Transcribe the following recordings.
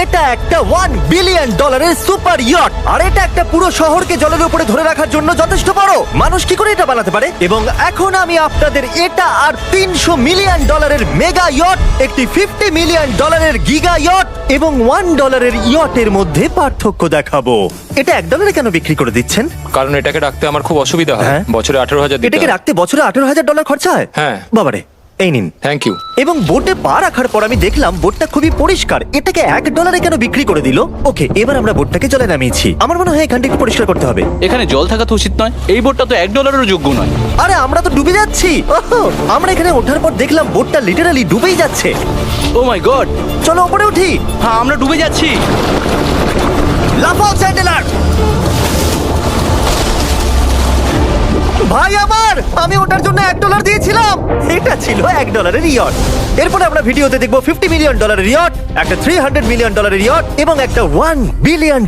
এটা একটা $1 billion super yacht, আর এটা একটা পুরো শহরকে জলের উপরে ধরে রাখার জন্য যথেষ্ট বড়। মানুষ কি করে এটা বানাতে পারে? এবং এখন আমি আপনাদের এটা আর $300 মিলিয়ন মেগা ইয়ট, একটি $50 মিলিয়ন গিগা ইয়ট এবং $1 ইয়টের মধ্যে পার্থক্য দেখাবো। এটা $1 কেন বিক্রি করে দিচ্ছেন? কারণ এটাকে রাখতে আমার খুব অসুবিধা হয়। হ্যাঁ। বছরে 18,000 দিতে এটাকে হয়। রাখতে বছরে $18,000 খরচা হয়? হ্যাঁ। বাবারে, এই নিন। Thank you. এবং বোটে পা রাখার পর আমি দেখলাম বোটটা খুবই পরিষ্কার। এটাকে $1 কেন বিক্রি করে দিল? ওকে, এবার আমরা বোটটাকে জলে নামিয়েছি। আমার মনে হয় এখানটা একটু পরিষ্কার করতে হবে। এখানে জল থাকা তো উচিত নয়। এই বোটটা তো $1 যোগ্য নয়। আরে আমরা তো ডুবে যাচ্ছি। ওহো, আমরা এখানে ওঠার পর দেখলাম বোটটা লিটারালি ডুবেই যাচ্ছে। ও মাই গড। চলো উপরে উঠি। হ্যাঁ, আমরা ডুবে যাচ্ছি। লাফাও চ্যান্ডেলার। ভাই আমার, আমি ওটার জন্য $1 দিয়েছিলাম। এটা ছিল $1 ইয়ট। এরপরে আমরা ভিডিওতে দেখবো $50 মিলিয়ন ইয়ট, একটা $300 মিলিয়ন ইয়ট এবং একটা $1 বিলিয়ন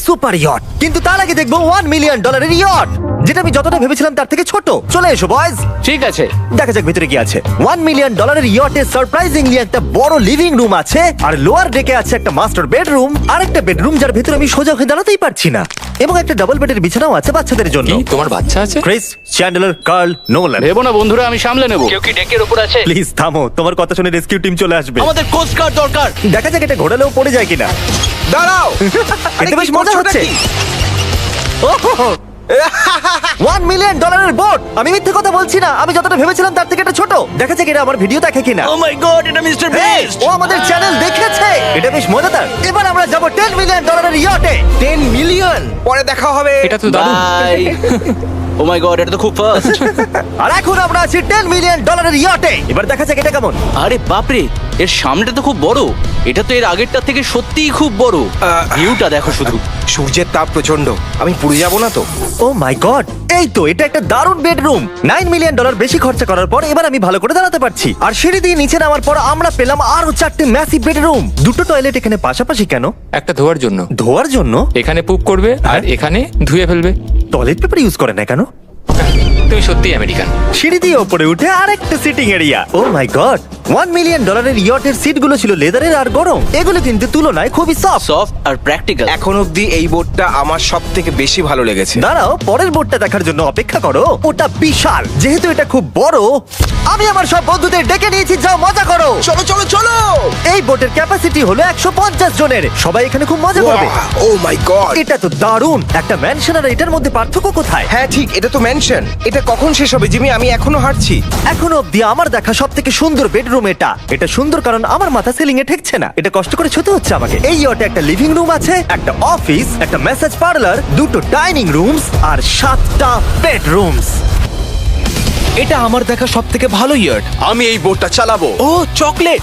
সুপার ইয়ট। কিন্তু তার আগে দেখবো $1 মিলিয়ন ইয়ট, যেটা আমি যতটা ভেবেছিলাম তার থেকে ছোট। চলে এসো বয়েজ, ঠিক আছে। দেখা যাক ভিতরে কি আছে। $1 মিলিয়ন ইয়টে সারপ্রাইজিংলি একটা বড় লিভিং রুম আছে, আর লোয়ার ডেকে আছে একটা মাস্টার বেডরুম, আর একটা বেডরুম যার ভিতরে আমি সোজা হয়ে দাঁড়াতেই পারছি না, এবং একটা ডাবল বেডের বিছানাও আছে বাচ্চাদের জন্য। কি তোমার বাচ্চা আছে? ক্রিস, চ্যান্ডলার, কার্ল, নোলান, ভেবো না বন্ধুরা, আমি সামলে নেব। কেউ কি ডেকের উপর আছে? প্লিজ থামো, তোমার কথা শুনে রেস্কিউ টিম চলে আসবে। আমাদের কোস্ট গার্ড দরকার। দেখা যাক এটা ঘোরালেও পড়ে যায় কিনা। দাঁড়াও। আরে এতে বেশ কি মজা করছো হচ্ছে। নাকি? ওহো, $1 মিলিয়ন বোট। আমি মিথ্যে কথা বলছি না, আমি যতটা ভেবেছিলাম তার থেকে এটা ছোট। দেখা যাক এটা আমার ভিডিও দেখে কিনা। ও মাই গড, এটা মিস্টার Hey, বিস্ট। ও আমাদের চ্যানেল দেখেছে। এটা বেশ মজাদার। এবার আমরা যাব $10 মিলিয়ন ইয়টে। 10 মিলিয়ন পরে দেখা হবে। এটা তো দারুণ। বাই। ও মাই গড, এটা তো খুব ফাস্ট। আর এখন আমরা আছি $10 মিলিয়ন ইয়টে। এবার দেখা যাক এটা কেমন। আরে বাপরে, এর সামনেটা তো খুব বড়। এটা তো এর আগেরটা থেকে সত্যিই খুব বড়। ভিউটা দেখো শুধু। সূর্যের তাপ প্রচন্ড, আমি পুড়ে যাব না তো? ও মাই গড, এই তো এটা একটা দারুণ বেডরুম। $9 মিলিয়ন বেশি খরচা করার পর এবার আমি ভালো করে দাঁড়াতে পারছি। আর সিঁড়ি দিয়ে নিচে নামার পর আমরা পেলাম আরো 4টে ম্যাসিভ বেডরুম। দুটো টয়লেট এখানে পাশাপাশি কেন? একটা ধোয়ার জন্য। ধোয়ার জন্য? এখানে পুপ করবে আর এখানে ধুয়ে ফেলবে। টয়লেট পেপার ইউজ করে না কেন? তুমি সত্যি আমেরিকান। সিঁড়ি দিয়ে ওপরে উঠে আরেকটা sitting area. O my god, $1 million ইয়টের সিটগুলো ছিল লেদারের আর গরম। এগুলো কিন্তু তুলনায় খুবই সফট। সফট আর প্র্যাকটিক্যাল। এখন অবধি এই বোটটা আমার সব থেকে বেশি ভালো লেগেছে। দাঁড়াও, পরের বোর্ডটা দেখার জন্য অপেক্ষা করো। ওটা বিশাল। যেহেতু এটা খুব বড়, আমি আমার সব বন্ধুদের ডেকে নিয়েছি, যাও মজা করো। চলো চলো চলো। এই বোটের ক্যাপাসিটি হলো 150 জনের। সবাই এখানে খুব মজা করবে। ও মাই গড। এটা তো দারুণ। একটা ম্যানশন আর এটার মধ্যে পার্থক্য কোথায়? হ্যাঁ ঠিক, এটা তো মেনশন। এটা কখন শেষ হবে জিমি? আমি এখনো হাঁটছি। এখনো অব্দি আমার দেখা সব থেকে সুন্দর বেডরুম এটা। এটা সুন্দর কারণ আমার মাথা সিলিং এ ঠেকছে না। এটা কষ্ট করে ছুতে হচ্ছে আমাকে। এই ইয়টে একটা লিভিং রুম আছে, একটা অফিস, একটা ম্যাসাজ পার্লার, দুটো ডাইনিং রুমস আর 7টা বেডরুমস। এটা আমার দেখা সব থেকে ভালো ইয়ার্ড। আমি এই বোটটা চালাবো। ও চকলেট।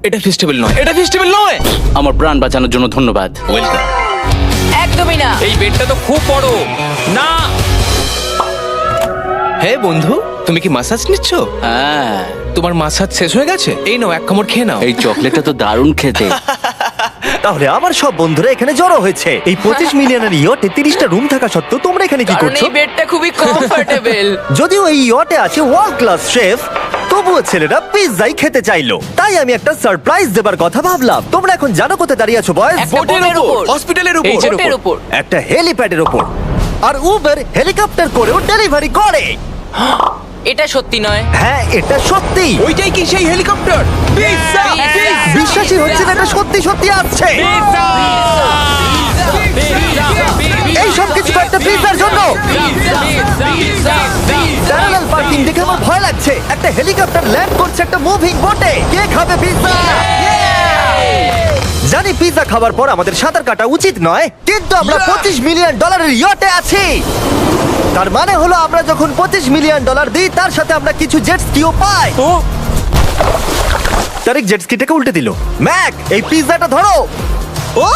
এটা ফেস্টিভ্যাল নয়, এটা ফেস্টিভ্যাল নয়। আমার প্রাণ বাঁচানোর জন্য ধন্যবাদ। ওয়েলকাম। একদমই না। এই বেডটা তো খুব বড়। না, হে বন্ধু, তুমি কি মাসাজ নিচ্ছ? হ্যাঁ, তোমার মাসাজ শেষ হয়ে গেছে? এই নাও, এক কামড় খেয়ে নাও। এই চকলেটটা তো দারুণ খেতে। তাহলে আমার সব বন্ধুরা এখানে জড়ো হয়েছে। এই 25 মিলিয়নের ইয়টে 30টা রুম থাকা সত্ত্বেও তোমরা এখানে কি কারণ করছো? এই বেডটা খুবই কমফোর্টেবল। যদিও এই ইয়টে আছে ওয়ার্ল্ড ক্লাস শেফ, তবুও ছেলেরা পিৎজাই খেতে চাইলো। তাই আমি একটা সারপ্রাইজ দেবার কথা ভাবলাম। তোমরা এখন জানো কোথায় দাঁড়িয়ে আছো বয়স? একটা বোটের উপর। হসপিটালের এই উপর। যে বোটের উপর। একটা হেলিপ্যাডের ওপর। আর উবের হেলিকপ্টার করেও ডেলিভারি করে। এটা সত্যি নয়। হ্যাঁ, এটা সত্যি। ওইটাই কি সেই হেলিকপ্টার? পিৎজা। বিশ্বাসই হচ্ছে না এটা সত্যি সত্যি আসছে। এই সব কিছু তো একটা পিৎজার জন্য। প্যারালাল পার্কিং দেখে আমার ভয় লাগছে। একটা হেলিকপ্টার ল্যান্ড করছে একটা মুভিং বোটে। কে খাবে পিৎজা? জানি পিৎজা খাবার পর আমাদের সাঁতার কাটা উচিত নয়, কিন্তু আমরা $25 মিলিয়ন ইয়টে আছি। তার মানে হলো আমরা যখন $25 মিলিয়ন দিই, তার সাথে আমরা কিছু জেট স্কিও পাই। তারিক জেট স্কিটাকে উল্টে দিল। ম্যাক, এই পিৎজাটা ধরো। ও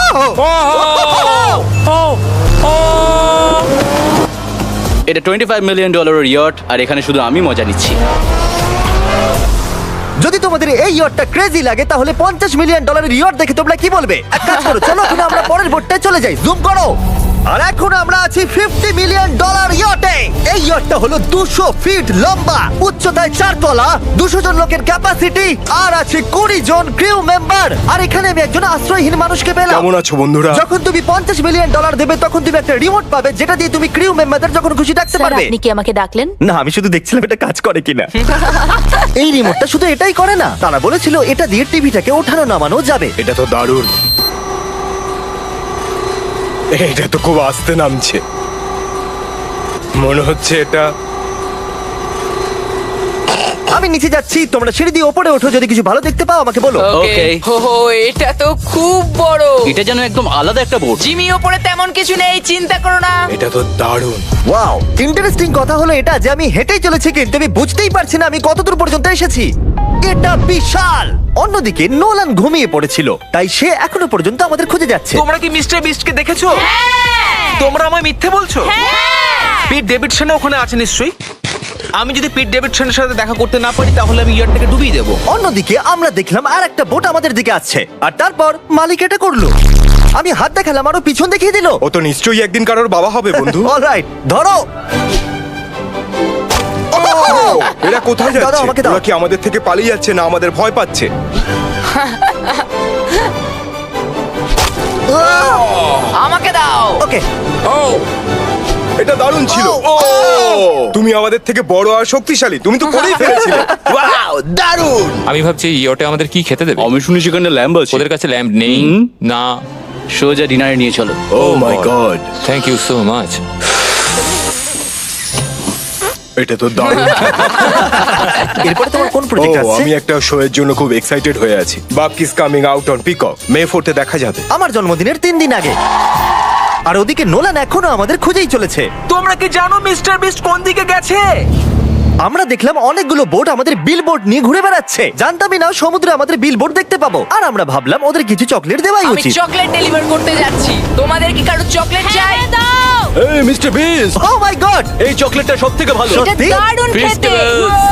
এটা $25 মিলিয়ন ইয়ট, আর এখানে শুধু আমি মজা নিচ্ছি। যদি তোমাদের এই ইয়টটা ক্রেজি লাগে, তাহলে $50 মিলিয়ন ইয়ট দেখে তোমরা কি বলবে? এক কাজ করো, চলো এখন আমরা পরের বোটটায় চলে যাই। জুম করো। আর এখন আমরা আছি $50 মিলিয়ন ইয়টে। এই ইয়টটা হলো 200 ফিট লম্বা, উচ্চতায় 4 তলা, 200 জন লোকের ক্যাপাসিটি, আর আছে 20 জন ক্রিউ মেম্বার। আর এখানে আমি একজন আশ্রয়হীন মানুষকে পেলাম। কেমন আছো বন্ধুরা? যখন তুমি $50 মিলিয়ন দেবে তখন তুমি একটা রিমোট পাবে, যেটা দিয়ে তুমি ক্রিউ মেম্বারদের যখন খুশি ডাকতে স্যার, পারবে। আপনি কি আমাকে ডাকলেন? না, আমি শুধু দেখছিলাম এটা কাজ করে কিনা। এই রিমোটটা শুধু এটাই করে না, তারা বলেছিল এটা দিয়ে টিভিটাকে ওঠানো নামানো যাবে। এটা তো দারুণ। এটা তো খুব আস্তে নামছে, মনে হচ্ছে এটা। আমি নিচে যাচ্ছি, তোমরা সিঁড়ি দিয়ে ওপরে ওঠো, যদি কিছু ভালো দেখতে পাও আমাকে বলো। ওকে Okay. হো এটা তো খুব বড়। এটা যেন একদম আলাদা একটা বোর্ড। জিমি ওপরে তেমন কিছু নেই, চিন্তা করো না। এটা তো দারুণ। ওয়াও, ইন্টারেস্টিং কথা হলো এটা যে আমি হেঁটেই চলেছি, কিন্তু আমি বুঝতেই পারছি না আমি কতদূর পর্যন্ত এসেছি। এটা বিশাল। অন্যদিকে নোলান ঘুমিয়ে পড়েছিল, তাই সে এখনো পর্যন্ত আমাদের খুঁজে যাচ্ছে। তোমরা কি মিস্টার বিস্টকে দেখেছো? তোমরা আমায় মিথ্যে বলছো? পিট ডেভিডসন ওখানে আছে নিশ্চয়ই। আমি যদি পিট ডেভিডসনের সাথে দেখা করতে না পারি তাহলে আমি ইয়ারটাকে ডুবিয়ে দেবো। অন্যদিকে আমরা দেখলাম আর একটা বোট আমাদের দিকে আসছে, আর তারপর মালিক এটা করলো। আমি হাত দেখালাম, আরো পিছন দেখিয়ে দিল। ও তো নিশ্চয়ই একদিন কারোর বাবা হবে বন্ধু। অলরাইট, ধরো। এরা কোথায় দাদা, যাচ্ছে? আমাকে দাও। ওরা কি আমাদের থেকে পালিয়ে যাচ্ছে না আমাদের ভয় পাচ্ছে? আমাকে দাও। ওকে, এটা দারুণ ছিল। ও! তুমি আমাদের থেকে বড় আর শক্তিশালী, তুমি তো করেই ফেলেছিলে। ওয়াও, দারুণ। আমি ভাবছি ইয়োটে আমাদের কি খেতে দেবে। আমি শুনি সেখানে ল্যাম্ব আছে। ওদের কাছে ল্যাম্প নেই। হুম। না। সোজা ডিনারে নিয়ে চলো। Oh my God, thank you so much. এটা তো দারুণ। এরপরে তোমার কোন ও, প্রজেক্ট আছে? আমি একটা শো এর জন্য খুব এক্সাইটেড হয়ে আছি। বাকিস কামিং আউট অন পিকক, মে 4তে দেখা যাবে। আমার জন্মদিনের 3 দিন আগে। আর ওদিকে নোলান এখনো আমাদের খুঁজেই চলেছে। তোমরা কি জানো মিস্টার বিস্ট কোন দিকে গেছে? আমরা দেখলাম অনেকগুলো বোট আমাদের বিলবোর্ড নিয়ে ঘুরে বেড়াচ্ছে। জানতামই না সমুদ্রে আমাদের বিলবোর্ড দেখতে পাবো। আর আমরা ভাবলাম ওদের কিছু চকলেট দেওয়াই আমি উচিত। চকলেট ডেলিভার করতে যাচ্ছি। তোমাদের কি কারো চকলেট চাই? দাও। এই mister beast, O my god, এই চকলেটটা সবথেকে ভালো। এটা সত্যি? দারুণ খেতে। Festivals!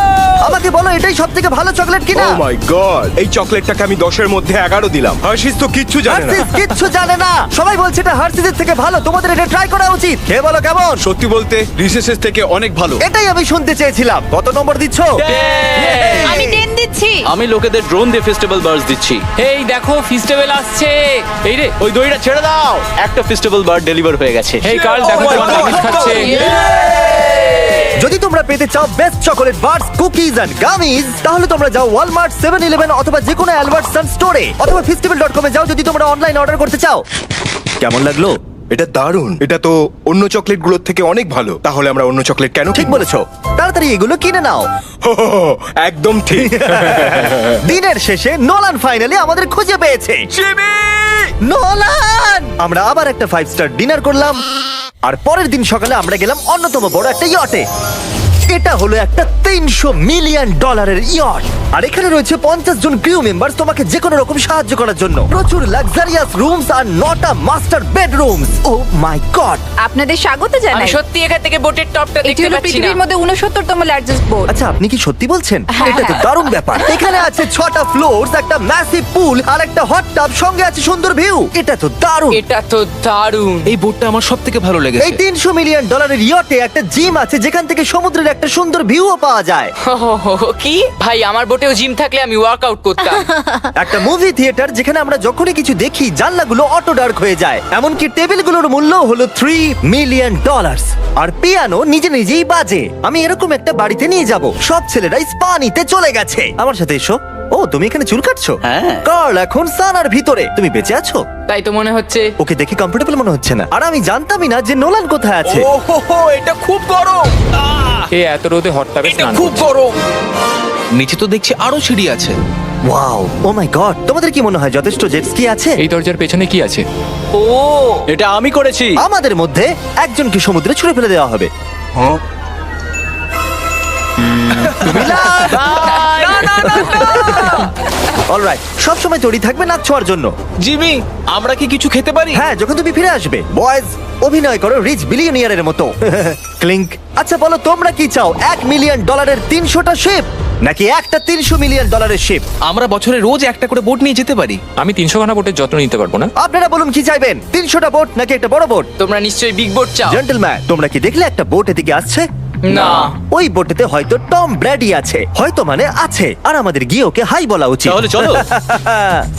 আমাকে বলো এটাই সবথেকে ভালো চকলেট কিনা? ও মাই গড, এই চকলেটটাকে আমি 10-এর মধ্যে 11 দিলাম। হার্শিস তো কিচ্ছু জানে না। হার্সিস কিচ্ছু জানে না। সবাই বলছে এটা হার্সিসের থেকে ভালো, তোমাদের এটা ট্রাই করা উচিত। কে বলো কেমন? সত্যি বলতে রিসেসের থেকে অনেক ভালো। এটাই আমি শুনতে চেয়েছিলাম। কত নম্বর দিচ্ছ? আমি 10 দিচ্ছি। আমি লোকেদের ড্রোন দিয়ে ফেস্টিভ্যাল বার্স দিচ্ছি। এই দেখো ফেস্টিভ্যাল আসছে। এই রে। ওই দড়িটা ছেড়ে দাও। একটা ফেস্টিভ্যাল বার্ড ডেলিভার হয়ে গেছে। এই কার্ল দেখো Oh my তোমার God! জিনিস খাচ্ছে। যদি তোমরা পেতে চাও best chocolate bars, cookies and gummies, তাহলে তোমরা যাও ওয়ালমার্ট, 7-Eleven অথবা যে কোনো অ্যালবার্টসন স্টোরে, অথবা festival.com এ যাও যদি তোমরা অনলাইন অর্ডার করতে চাও। কেমন লাগলো? এটা দারুণ। এটা তো অন্য চকলেটগুলোর থেকে অনেক ভালো। তাহলে আমরা অন্য চকলেট কেন ঠিক বলেছো। তাড়াতাড়ি এগুলো কিনে নাও। একদম ঠিক। দিনের শেষে নোলান ফাইনালি আমাদের খুঁজে পেয়েছে। নোলান! আমরা আবার একটা 5 স্টার ডিনার করলাম, আর পরের দিন সকালে আমরা গেলাম অন্যতম বড় একটা ইয়টে। এটা হলো একটা $300 মিলিয়ন ইয়ট, আর এখানে রয়েছে 50 জন ক্রিউ মেম্বার তোমাকে যে কোনো রকম সাহায্য করার জন্য। প্রচুর luxurious rooms R 9টা master bedrooms. O my god! আপনাদের স্বাগত আমি জানাই। সত্যি এখান থেকে বোটের টপটা এটি দেখতে হলো পাচ্ছি না। পৃথিবীর মধ্যে 69তম লার্জেস্ট বোট। আচ্ছা, আপনি কি সত্যি বলছেন? হ্যাঁ, এটা তো হ্যাঁ। দারুণ ব্যাপার। এখানে আছে 6টা ফ্লোরস, একটা ম্যাসিভ পুল আর একটা হট টাব, সঙ্গে আছে সুন্দর ভিউ। এটা তো দারুণ। এটা তো দারুণ। এই বোটটা আমার সবথেকে ভালো এই লেগেছে। $300 মিলিয়ন ইয়টে একটা জিম আছে, যেখান থেকে সমুদ্রের একটা সুন্দর ভিউও পাওয়া যায়। কি ভাই, আমার বোটেও জিম থাকলে আমি ওয়ার্কআউট করতাম। একটা মুভি থিয়েটার, যেখানে আমরা যখনই কিছু দেখি জানলাগুলো অটো ডার্ক হয়ে যায়। এমনকি টেবিলগুলোর মূল্য হলো $3 মিলিয়ন। আর পিয়ানো নিজে নিজেই বাজে। আমি এরকম একটা বাড়িতে নিয়ে যাব। সব ছেলেরাই স্পা নিতে চলে গেছে। আমার সাথে এসো। ও, তুমি এখানে চুল কাটছো? হ্যাঁ। কার্ল এখন সানার ভিতরে। তুমি বেঁচে আছো? তাই তো মনে হচ্ছে। ওকে দেখে কমফোর্টেবল মনে হচ্ছে না। আর আমি জানতামই না যে নোলান কোথায় আছে। ও হো হো, এটা খুব গরম। এই এত রোদে হট টাবে এটা স্নান খুব করছে। গরম। নিচে তো দেখছি আরো সিঁড়ি আছে। Wow, O my god! তোমাদের কি মনে হয় যথেষ্ট জেট স্কি আছে? এই দরজার পেছনে কি আছে? ও এটা আমি করেছি। আমাদের মধ্যে একজনকে সমুদ্রে ছুঁড়ে ফেলে দেওয়া হবে। তুমি না। না না না না অলরাইট সব সময় তৈরি থাকবে নাচ ছোঁয়ার জন্য। জিমি আমরা কি কিছু খেতে পারি? হ্যাঁ, যখন তুমি ফিরে আসবে বয়েজ অভিনয় করো রিচ বিলিয়নিয়ারের মতো। ক্লিংক। আচ্ছা বলো তোমরা কি চাও, $1 মিলিয়ন 300টা শিপ নাকি একটা $300 মিলিয়ন শিপ? আমরা বছরে রোজ একটা করে বোট নিয়ে যেতে পারি। আমি 300 খানা বোটের যত্ন নিতে পারবো না। আপনারা বলুন কি চাইবেন, 300টা বোট নাকি একটা বড় বোট? তোমরা নিশ্চয়ই বিগ বোট চাও। জেন্টলম্যান, তোমরা কি দেখলে একটা বোট এদিকে আসছে? না। ওই বোটেতে হয়তো টম ব্র্যাডি আছে, হয়তো মানে আছে, আর আমাদের গিয়ে ওকে হাই বলা উচিত। তাহলে চলো।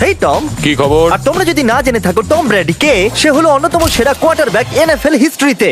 হেই টম। কি খবর? আর তোমরা যদি না জেনে থাকো টম ব্র্যাডি কে, সে হলো অন্যতম সেরা কোয়ার্টারব্যাক NFL হিস্ট্রিতে।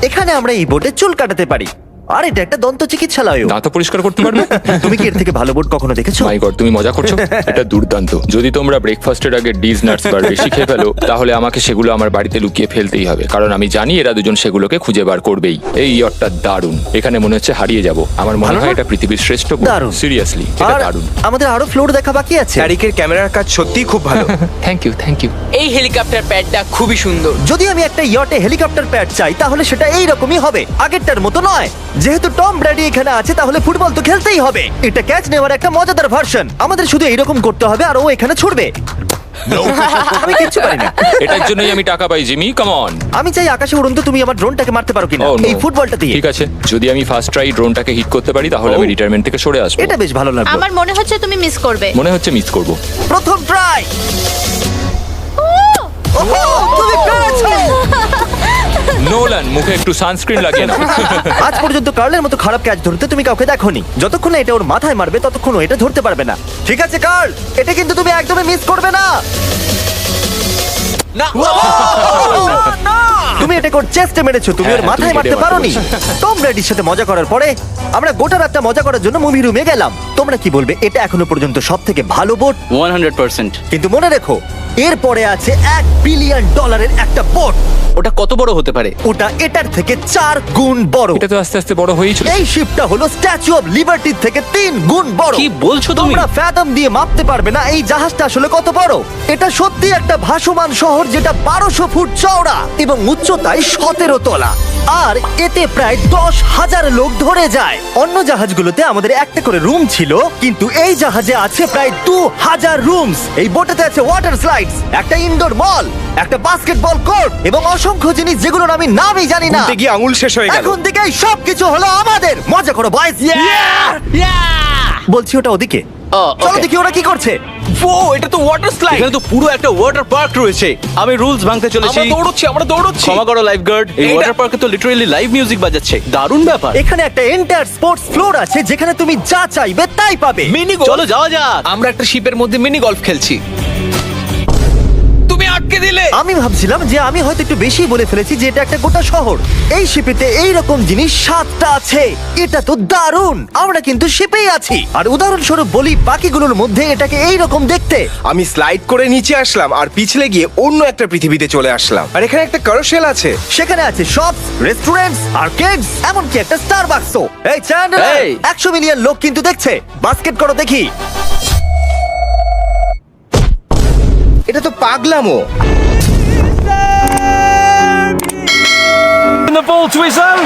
এখানে আমরা এই বোটে চুল কাটাতে পারি, আর এটা একটা দন্ত চিকিৎসালয়। দাঁত পরিষ্কার করতে পারবে? তুমি কি এর থেকে ভালো বোট কখনো দেখেছো? মাই গড, তুমি মজা করছো? এটা দুর্দান্ত। যদি তোমরা ব্রেকফাস্টের আগে ডিজ নাটস বার বেশি খেয়ে ফেলো, তাহলে আমাকে সেগুলো আমার বাড়িতে লুকিয়ে ফেলতেই হবে, কারণ আমি জানি এরা দুজন সেগুলোকে খুঁজে বার করবেই। এই ইয়টটা দারুণ, এখানে মনে হচ্ছে হারিয়ে যাব। আমার মনে ভালো হয় না? এটা পৃথিবীর শ্রেষ্ঠ দারুণ। সিরিয়াসলি, এটা আর দারুণ। আমাদের আরো ফ্লোর দেখা বাকি আছে। তারিকের ক্যামেরার কাজ সত্যিই খুব ভালো। Thank you. এই হেলিকপ্টার প্যাডটা খুবই সুন্দর। যদি আমি একটা ইয়টে হেলিকপ্টার প্যাড চাই, তাহলে সেটা এই রকমই হবে, আগেরটার মতো নয়। যেহেতু টম ব্র্যাডি এখানে আছে, তাহলে ফুটবল তো খেলতেই হবে। এটা ক্যাচ নেওয়ার একটা মজাদার ভার্সন। আমাদের শুধু এইরকম করতে হবে, আর ও এখানে ছুটবে। আমি কিচ্ছু পারি না। এটার জন্যই আমি টাকা পাই, জিমি, কাম অন। আমি চাই আকাশে উড়ন্ত তুমি আমার ড্রোনটাকে মারতে পারো কিনা এই ফুটবলটা দিয়ে। ঠিক আছে, যদি আমি ফার্স্ট ট্রাই ড্রোনটাকে হিট করতে পারি, তাহলে আমি রিটায়ারমেন্ট থেকে সরে আসবো। এটা বেশ ভালো লাগলো। আমার মনে হচ্ছে তুমি মিস করবে। মনে হচ্ছে মিস করব। প্রথম ট্রাই। তুমি পেরেছো। নোলান, মুখে একটু সানস্ক্রিন লাগিয়ে নাও। আজ পর্যন্ত কার্লের মতো খারাপ ক্যাচ ধরতে তুমি কাউকে দেখোনি। যতক্ষণ না এটা ওর মাথায় মারবে, ততক্ষণ ও এটা ধরতে পারবে না। ঠিক আছে কার্ল, এটা কিন্তু তুমি একদমই মিস করবে না। না তুমি এটা ওর চেস্টে মেরেছো, তুমি ওর হ্যাঁ, মাথায় তুমি মারতে কেটে পারোনি। মারতে টম ব্র্যাডির সাথে মজা করার পরে আমরা গোটা রাতটা মজা করার জন্য মুভি রুমে গেলাম। তোমরা কি বলবে, এটা এখনো পর্যন্ত সব থেকে ভালো বোট? 100%। কিন্তু মনে রেখো, এরপরে আছে $1 বিলিয়ন একটা বোট। ওটা কত বড় হতে পারে? ওটা এটার থেকে 4 গুণ বড়। এটা তো আস্তে আস্তে বড় হয়েই চলে। এই শিপটা হলো স্ট্যাচু অফ লিবার্টির থেকে 3 গুণ বড়। কি বলছো তুমি? তোমরা ফ্যাথম দিয়ে মাপতে পারবে না এই জাহাজটা আসলে কত বড়। এটা সত্যি একটা ভাসমান শহর, যেটা 1200 ফুট চওড়া এবং উচ্চতায় 17 তলা। আর এতে প্রায় 10,000 লোক ধরে যায়। অন্য জাহাজগুলোতে আমাদের একটা করে রুম ছিল, কিন্তু এই জাহাজে আছে প্রায় 2000 রুমস। এই বোটেতে আছে ওয়াটার স্লাইডস, একটা ইনডোর মল, একটা বাস্কেটবল কোর্ট এবং অসংখ্য জিনিস যেগুলোর আমি নামই জানি না। ঘুরতে গিয়ে আঙুল শেষ হয়ে গেল। এখন থেকেই সবকিছু হলো আমাদের। মজা করো বয়েজ। বলছি ওটা ওদিকে। চলো দেখি ওরা কি করছে। ও এটা তো ওয়াটার স্লাইড। এখানে তো পুরো একটা ওয়াটার পার্ক রয়েছে। আমি রুলস ভাঙতে চলেছি। আমরা দৌড়চ্ছি। ক্ষমা করো লাইফ গার্ড, এই এটা- ওয়াটার পার্কে তো লিটারালি লাইভ মিউজিক বাজাচ্ছে। দারুণ ব্যাপার। এখানে একটা এন্টায়ার স্পোর্টস ফ্লোর আছে, যেখানে তুমি যা চাইবে তাই পাবে। মিনি চলো যাওয়া যাক। আমরা একটা শিপের মধ্যে মিনি গলফ খেলছি। তুমি আটকে দিলে। আমি ভাবছিলাম যে আমি হয়তো একটু বেশি বলে ফেলেছি, যে এটা একটা গোটা শহর। এই শিপেতে এই রকম জিনিস 7টা আছে। এটা তো দারুণ। আমরা কিন্তু শিপেই আছি। আর উদাহরণস্বরূপ বলি, বাকিগুলোর মধ্যে এটাকে এই রকম দেখতে। আমি স্লাইড করে নিচে আসলাম আর পিছলে গিয়ে অন্য একটা পৃথিবীতে চলে আসলাম। আর এখানে একটা ক্যারোসেল আছে। সেখানে আছে শপস, রেস্টুরেন্টস, আর্কেডস, এমনকি একটা স্টারবাকসও। এই চ্যান্ডলার, এই। 100 মিলিয়ন লোক কিন্তু দেখছে। বাস্কেট করো দেখি। এটা তো পাগলামো। The ball to his own.